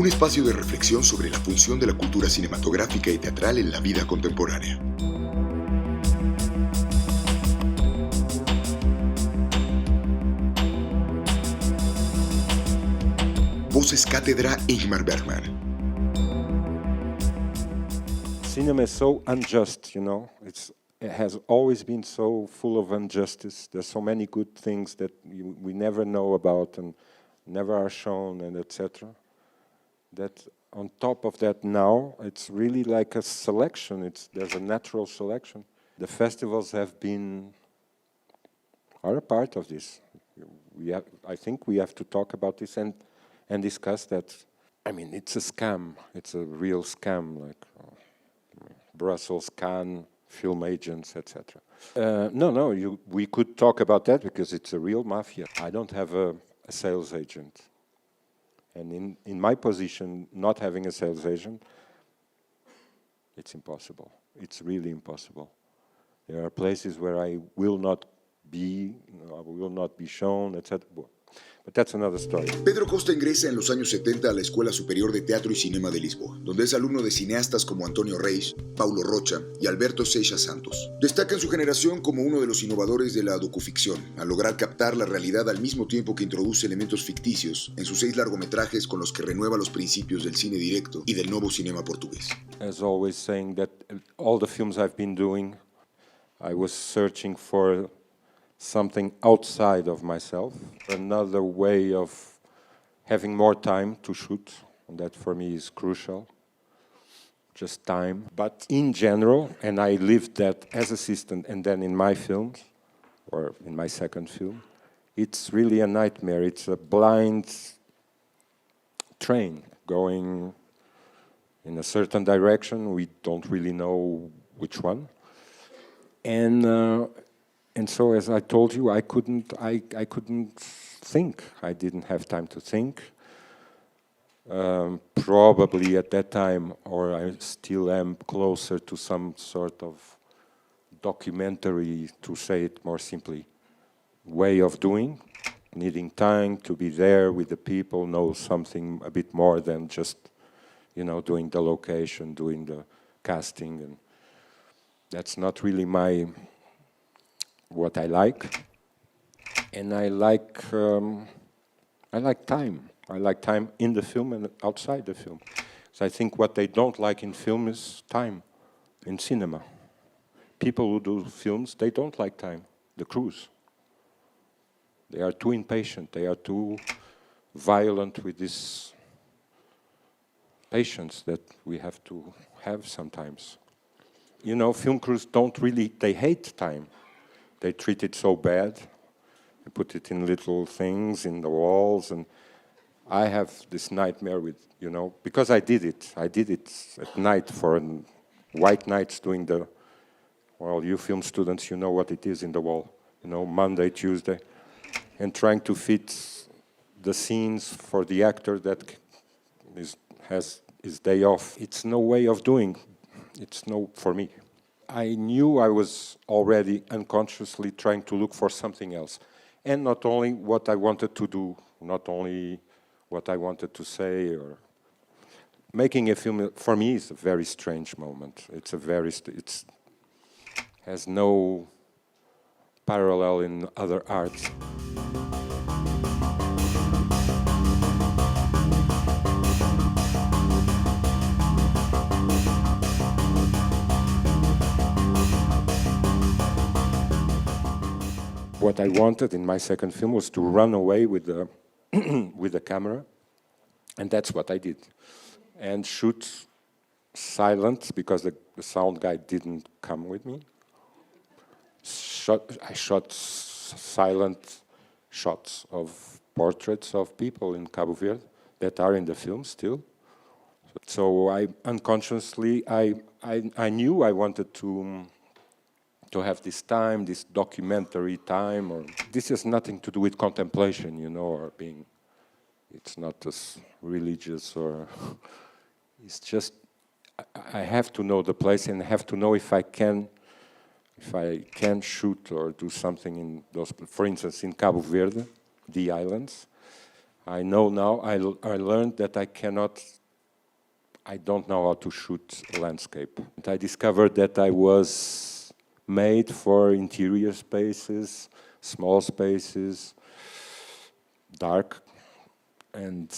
un espacio de reflexión sobre la función de la cultura cinematográfica y teatral en la vida contemporánea. Voces Cátedra Ingmar Bergman. Cinema is so unjust, you know. It has always been so full of injustice. There's so many good things that we never know about and never are shown, and etc. That on top of that now, it's really like a selection. There's a natural selection. The festivals are a part of this. I think we have to talk about this and discuss that. I mean, it's a scam. It's a real scam, like Brussels, Cannes, film agents, etc. We could talk about that because it's a real mafia. I don't have a sales agent. And in my position, not having a sales agent, it's impossible. It's really impossible. There are places where I will not be shown, etc. But that's another story. Pedro Costa ingresa en los años 70 a la Escuela Superior de Teatro y Cinema de Lisboa, donde es alumno de cineastas como Antonio Reis, Paulo, Rocha y Alberto Seixas Santos. Destaca en su generación como uno de los innovadores de la docu-ficción, al lograr captar la realidad al mismo tiempo que introduce elementos ficticios en sus 6 largometrajes con los que renueva los principios del cine directo y del Novo Cinema Portugués. As always saying that all the films I've been doing, I was searching for something outside of myself, another way of having more time to shoot, and that for me is crucial, just time. But in general, and I lived that as assistant and then in my films, or in my second film, it's really a nightmare. It's a blind train going in a certain direction. We don't really know which one. And so, as I told you, I couldn't think. I didn't have time to think. Probably at that time, or I still am closer to some sort of documentary, to say it more simply, way of doing, needing time to be there with the people, know something a bit more than just, doing the location, doing the casting, and that's not really what I like. And I like time. I like time in the film and outside the film. So I think what they don't like in film is time in cinema. People who do films, they don't like time, the crews. They are too impatient, they are too violent with this patience that we have to have sometimes. Film crews they hate time. They treat it so bad. They put it in little things in the walls, and I have this nightmare with, because I did it. I did it at night for white nights doing you film students, you know what it is in the wall. Monday, Tuesday, and trying to fit the scenes for the actor that has his day off. It's no way of doing. It's no for me. I knew I was already unconsciously trying to look for something else. And not only what I wanted to do, not only what I wanted to say. Or making a film, for me, is a very strange moment. It has no parallel in other arts. What I wanted in my second film was to run away with the with the camera, and that's what I did. And shoot silent, because the sound guy didn't come with me. I shot silent shots of portraits of people in Cabo Verde that are in the film still. So I unconsciously, I knew I wanted to have this time, this documentary time, or this has nothing to do with contemplation, or being, it's not as religious, or it's just, I have to know the place and I have to know if I can shoot or do something in those, for instance, in Cabo Verde, the islands, I know now, I learned that I don't know how to shoot a landscape. And I discovered that I was made for interior spaces, small spaces, dark, and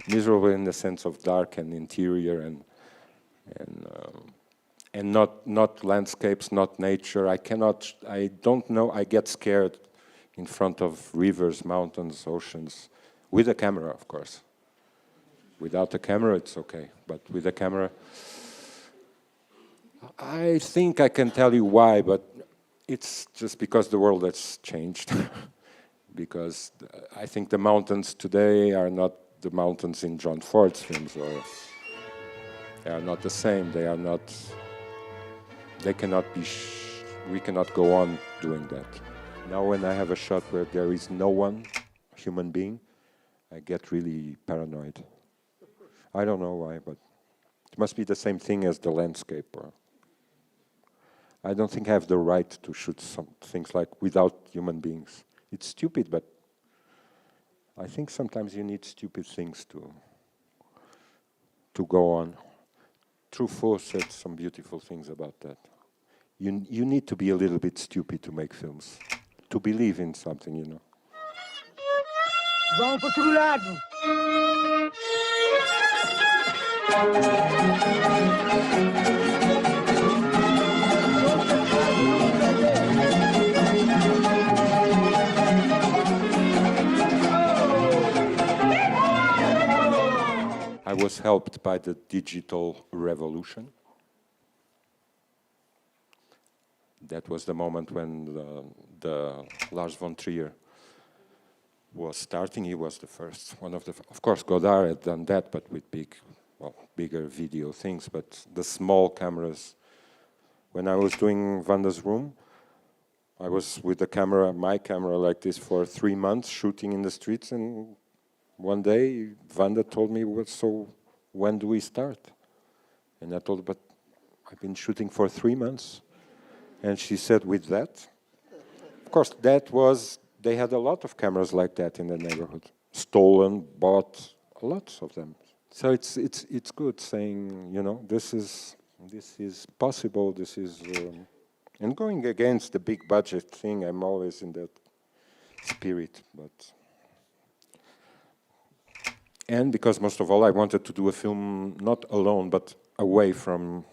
miserable in the sense of dark and interior and not landscapes, not nature. I don't know, I get scared in front of rivers, mountains, oceans, with a camera, of course. Without a camera, it's okay, but with a camera, I think I can tell you why, but it's just because the world has changed. Because I think the mountains today are not the mountains in John Ford's films, or they are not the same. They are not. They cannot be. We cannot go on doing that. Now, when I have a shot where there is no one, human being, I get really paranoid. I don't know why, but it must be the same thing as the landscape. Or I don't think I have the right to shoot some things like without human beings. It's stupid, but I think sometimes you need stupid things to go on. Truffaut said some beautiful things about that. You need to be a little bit stupid to make films, to believe in something, you know. Vamos para outro lado. I was helped by the digital revolution. That was the moment when the Lars von Trier was starting. He was the first, one of the. Of course, Godard had done that, but with bigger video things. But the small cameras. When I was doing Vanda's Room, I was with the camera, my camera like this, for 3 months, shooting in the streets. And one day, Vanda told me, "Well, so when do we start?" And I told her, "But I've been shooting for 3 months." And she said, "With that?" Of course, they had a lot of cameras like that in the neighborhood. Stolen, bought, lots of them. So it's good saying, you know, this is possible, this is... and going against the big budget thing, I'm always in that spirit. And because most of all, I wanted to do a film not alone, but away from...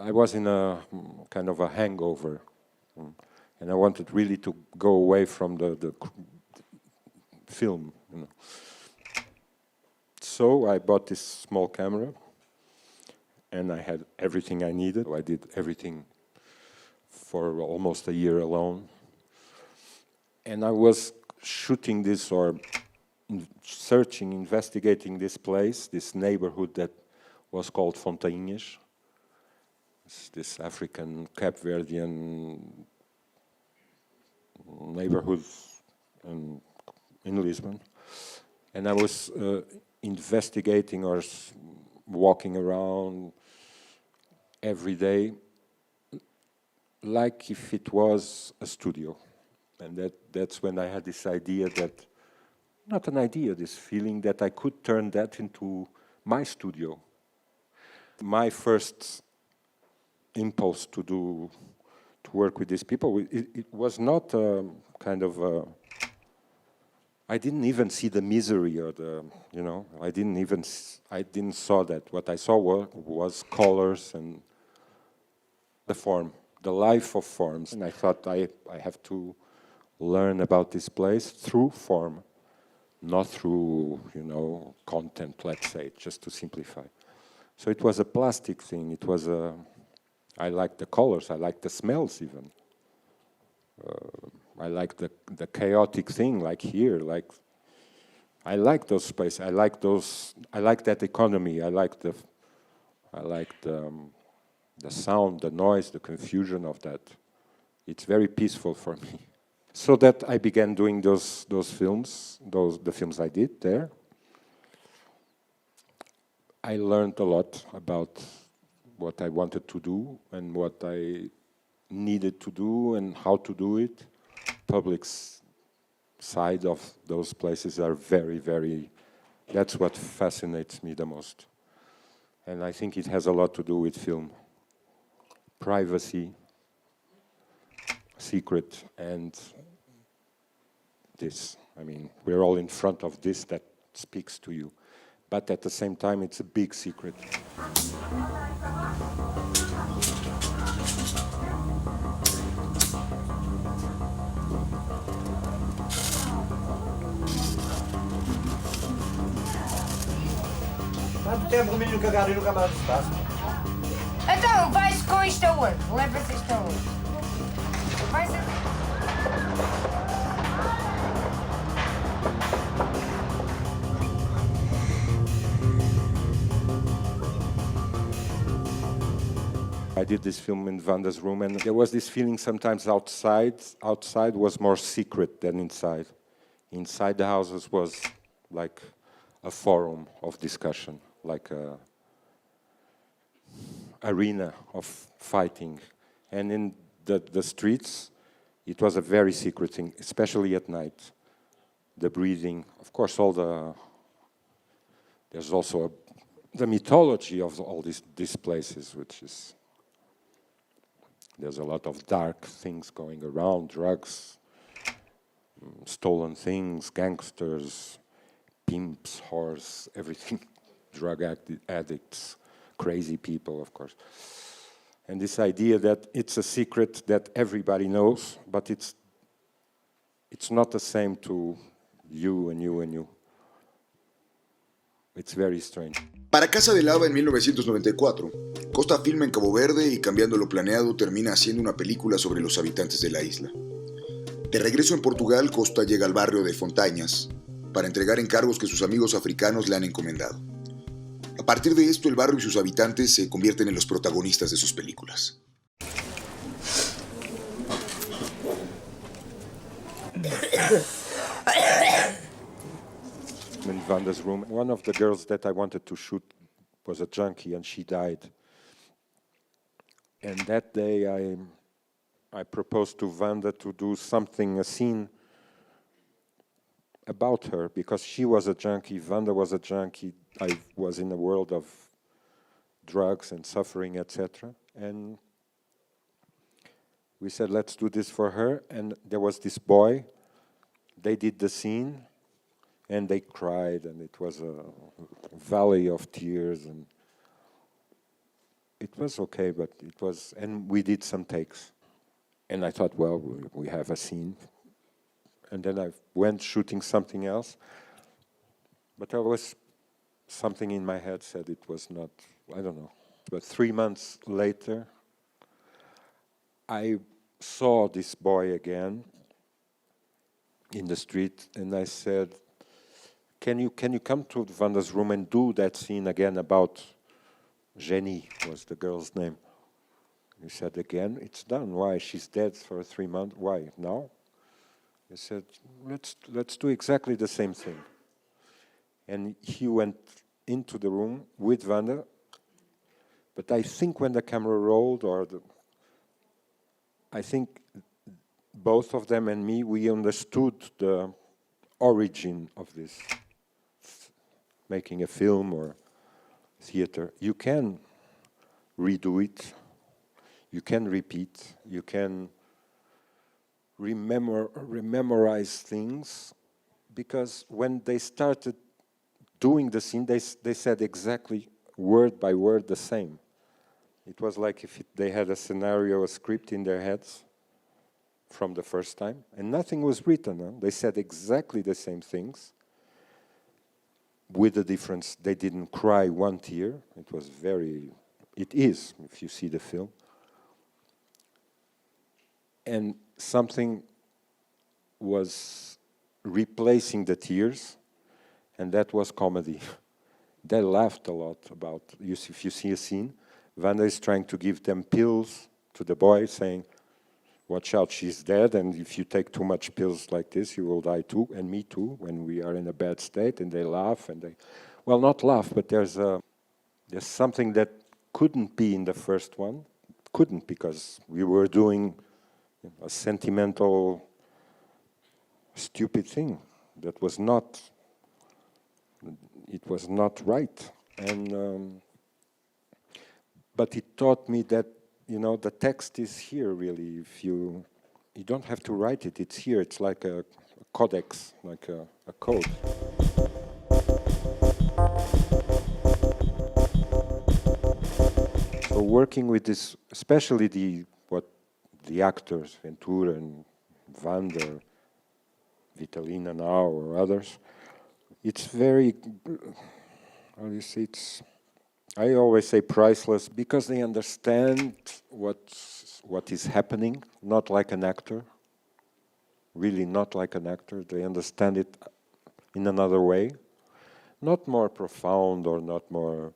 I was in a kind of a hangover, and I wanted really to go away from the film. You know. So I bought this small camera, and I had everything I needed. I did everything for almost a year alone. And I was shooting this or searching, investigating this place, this neighborhood that was called Fontainhas. This African, Cape Verdean neighborhood in Lisbon. And I was investigating or walking around every day like if it was a studio. And that's when I had this idea that, not an idea, this feeling that I could turn that into my studio. My first impulse to work with these people, it was not kind of I didn't even see the misery or the, you know, I didn't saw that. What I saw was colors and the form, the life of forms. And I thought I have to learn about this place through form, not through, you know, content, let's say, just to simplify. So it was a plastic thing. It was I liked the colors. I liked the smells even. I like the chaotic thing, like here. I like those spaces. I like those. I like that economy. I like the sound, the noise, the confusion of that. It's very peaceful for me. So that I began doing those films, the films I did there. I learned a lot about what I wanted to do and what I needed to do and how to do it. Publics side of those places are very, very, that's what fascinates me the most. And I think it has a lot to do with film. Privacy, secret, and this. I mean, we're all in front of this that speaks to you. But at the same time, it's a big secret. Quanto tempo o menino cagar e nunca mais espaço? Então, vais com isto aonde? Levas isto aonde? Vais a... I did this film in Vanda's room, and there was this feeling sometimes outside was more secret than inside. Inside the houses was like a forum of discussion, like a arena of fighting. And in the streets, it was a very secret thing, especially at night. The breathing, of course, there's also the mythology of all these places, which is, there's a lot of dark things going around, drugs, stolen things, gangsters, pimps, whores, everything, drug addicts, crazy people, of course. And this idea that it's a secret that everybody knows, but it's not the same to you and you and you. It's very strange. Para Casa de Lava en 1994, Costa filma en Cabo Verde y, cambiando lo planeado, termina haciendo una película sobre los habitantes de la isla. De regreso en Portugal, Costa llega al barrio de Fontañas para entregar encargos que sus amigos africanos le han encomendado. A partir de esto, el barrio y sus habitantes se convierten en los protagonistas de sus películas. In Vanda's room, one of the girls that I wanted to shoot was a junkie, and she died. And that day, I proposed to Vanda to do something, a scene about her, because she was a junkie, Vanda was a junkie, I was in a world of drugs and suffering, etc. And we said, let's do this for her. And there was this boy, they did the scene, and they cried, and it was a valley of tears, and it was okay, but it was, and we did some takes. And I thought, well, we have a scene. And then I went shooting something else, but there was something in my head said it was not, I don't know. But 3 months later, I saw this boy again in the street, and I said, can you come to Vanda's room and do that scene again about Jenny, was the girl's name. He said, again, it's done. Why? She's dead for 3 months. Why? Now? He said, let's do exactly the same thing. And he went into the room with Vanda, but I think when the camera rolled, I think both of them and me, we understood the origin of this. Making a film or theater, you can redo it, you can repeat, you can rememorize things, because when they started doing the scene, they said exactly word by word the same. It was like if they had a scenario, a script in their heads from the first time, and nothing was written. Huh? They said exactly the same things, with the difference they didn't cry one tear. It is, if you see the film. And something was replacing the tears, and that was comedy. They laughed a lot about, if you see a scene, Vanda is trying to give them pills to the boy, saying, watch out, she's dead, and if you take too much pills like this, you will die too, and me too, when we are in a bad state. And they laugh, and they, well, not laugh, but there's something that couldn't be in the first one. Couldn't, because we were doing a sentimental stupid thing that was not, it was not right. And but it taught me that, you know, the text is here really. If you don't have to write it, it's here. It's like a codex, like a code. So working with this, especially the actors, Ventura and Vander, Vitalina now or others, it's very, how do you say, I always say priceless, because they understand what is happening, not like an actor, really not like an actor. They understand it in another way, not more profound or not more.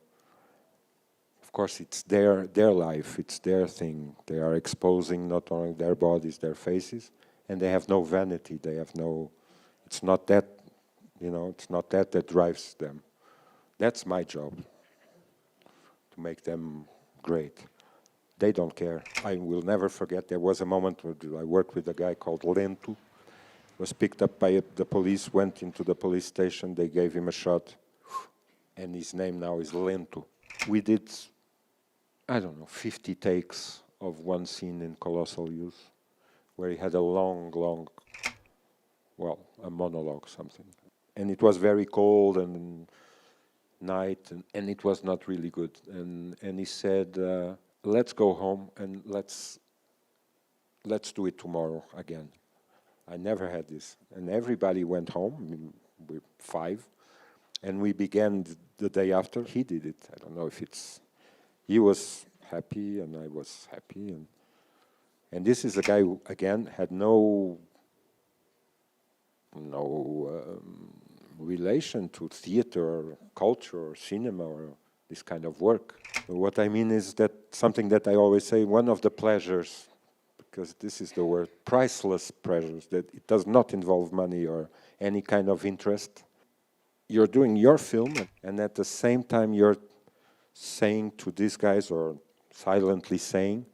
Of course, it's their life, it's their thing. They are exposing not only their bodies, their faces, and they have no vanity. They have no. It's not that, you know. It's not that drives them. That's my job. To make them great. They don't care. I will never forget, there was a moment where I worked with a guy called Lento, was picked up by the police, went into the police station, they gave him a shot, and his name now is Lento. We did, I don't know, 50 takes of one scene in Colossal Youth, where he had a long, well, a monologue, something. And it was very cold and night, and it was not really good. And he said, let's go home and let's do it tomorrow again. I never had this. And everybody went home, we 5, and we began the day after. He did it. I don't know if he was happy and I was happy. And this is a guy who, again, had no relation to theater or culture or cinema or this kind of work. What I mean is that something that I always say, one of the pleasures, because this is the word, priceless pleasures, that it does not involve money or any kind of interest. You're doing your film, and at the same time you're saying to these guys, or silently saying,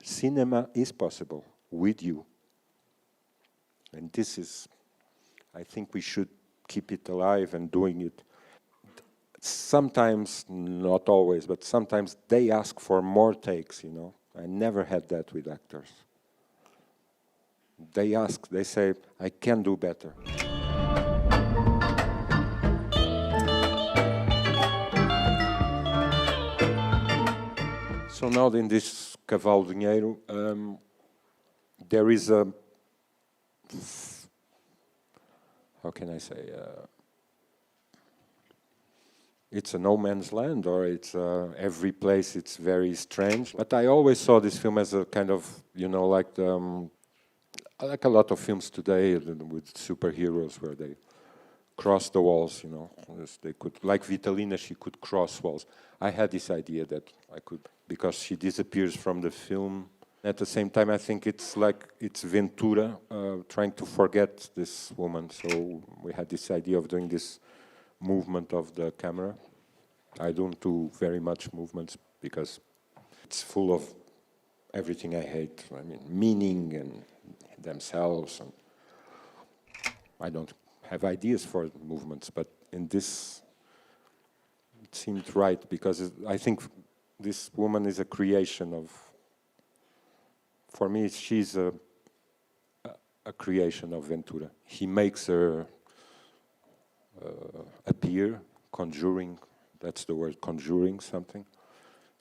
cinema is possible with you. And this is, I think we should keep it alive and doing it. Sometimes, not always, but sometimes they ask for more takes, you know. I never had that with actors. They ask, they say, I can do better. So now in this Cavalo Dinheiro, there is a, how can I say, it's a no man's land, or it's every place it's very strange. But I always saw this film as a kind of, you know, like a lot of films today with superheroes where they cross the walls, you know. They could, like Vitalina, she could cross walls. I had this idea that I could, because she disappears from the film. At the same time, I think it's like it's Ventura trying to forget this woman. So we had this idea of doing this movement of the camera. I don't do very much movements because it's full of everything I hate. I mean, meaning and themselves. And I don't have ideas for movements, but in this, it seemed right because I think this woman is a creation of. For me, she's a creation of Ventura. He makes her appear, conjuring, that's the word, conjuring something,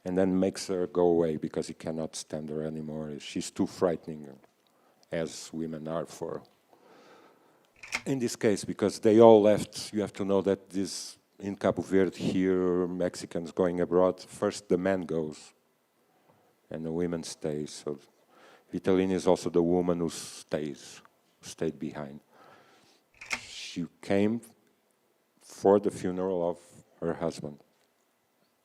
and then makes her go away because he cannot stand her anymore. She's too frightening, as women are for. In this case, because they all left, you have to know that this, in Cabo Verde here, Mexicans going abroad, first the man goes, and the women stay. So Vitalina is also the woman who stayed behind. She came for the funeral of her husband.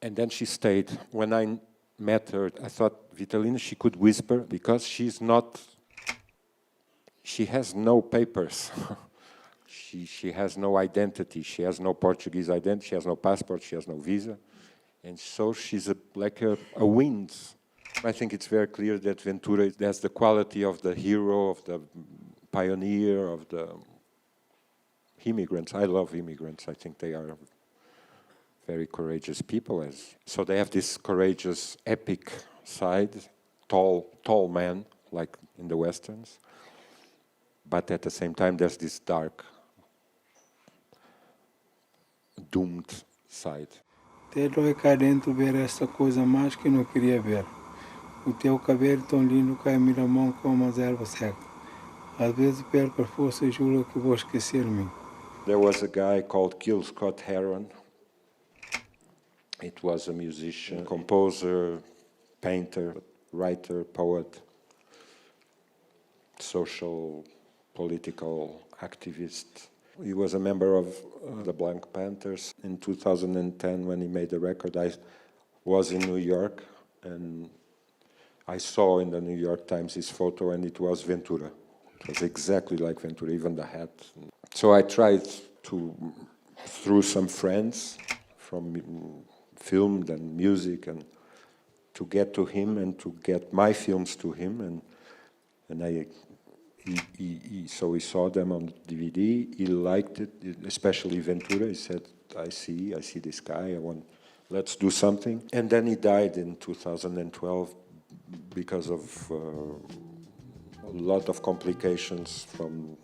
And then she stayed. When I met her, I thought, Vitalina, she could whisper, because she has no papers. She has no identity. She has no Portuguese identity. She has no passport. She has no visa. And so she's like a wind. I think it's very clear that Ventura has the quality of the hero, of the pioneer of the immigrants. I love immigrants. I think they are very courageous people. So they have this courageous, epic side, tall man, like in the Westerns. But at the same time, there's this dark, doomed side. Até dói cá dentro ver essa coisa mais que eu não queria ver. O teu cabelo tão lindo cai a minha mão como as ervas secas. Às vezes perco a força e juro que vou esquecer-me. There was a guy called Gil Scott Heron. It was a musician, composer, painter, writer, poet, social, political activist. He was a member of the Black Panthers. In 2010, when he made the record, I was in New York, and I saw in the New York Times his photo, and it was Ventura. It was exactly like Ventura, even the hat. So I tried to, through some friends from film and music, and to get to him and to get my films to him, so he saw them on DVD. He liked it, especially Ventura. He said, "I see this guy. Let's do something." And then he died in 2012 because of a lot of complications from,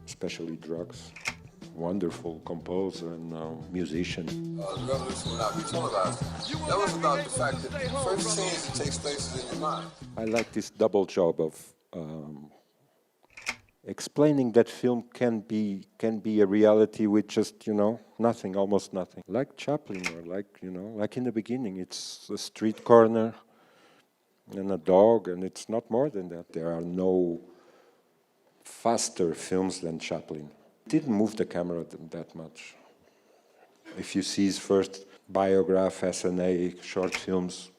especially drugs. Wonderful composer and musician. The revolution will not be televised. That was about the fact that the first change that takes place is in your mind. I like this double job of explaining that film can be a reality with just, nothing, almost nothing. Like Chaplin, or like in the beginning, it's a street corner and a dog, and it's not more than that. There are no faster films than Chaplin. Didn't move the camera that much. If you see his first biograph, SNA, short films,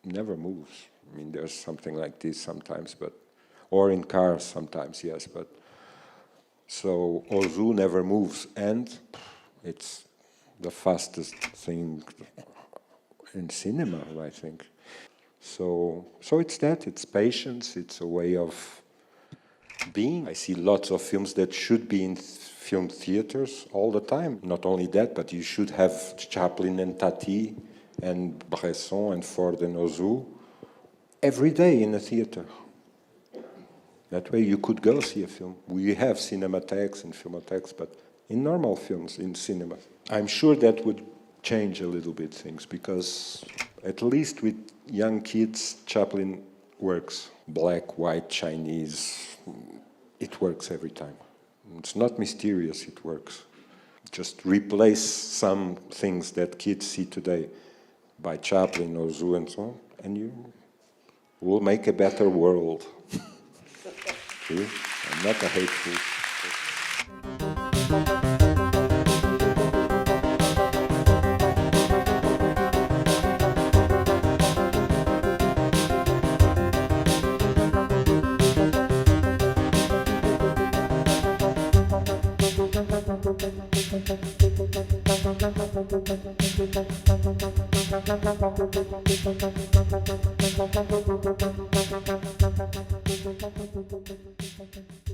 never moves. I mean, there's something like this sometimes, or in cars sometimes, yes, but so Ozu never moves, and it's the fastest thing in cinema, I think. So it's that, it's patience, it's a way of being. I see lots of films that should be in film theaters all the time. Not only that, but you should have Chaplin and Tati and Bresson and Ford and Ozu every day in a theater. That way you could go see a film. We have cinematheques and filmotheques, but in normal films, in cinema. I'm sure that would change a little bit things, because at least with young kids, Chaplin works. Black, white, Chinese, it works every time. It's not mysterious, it works. Just replace some things that kids see today by Chaplin or Ozu and so on, and you will make a better world. See? I'm not a hateful. Thank you.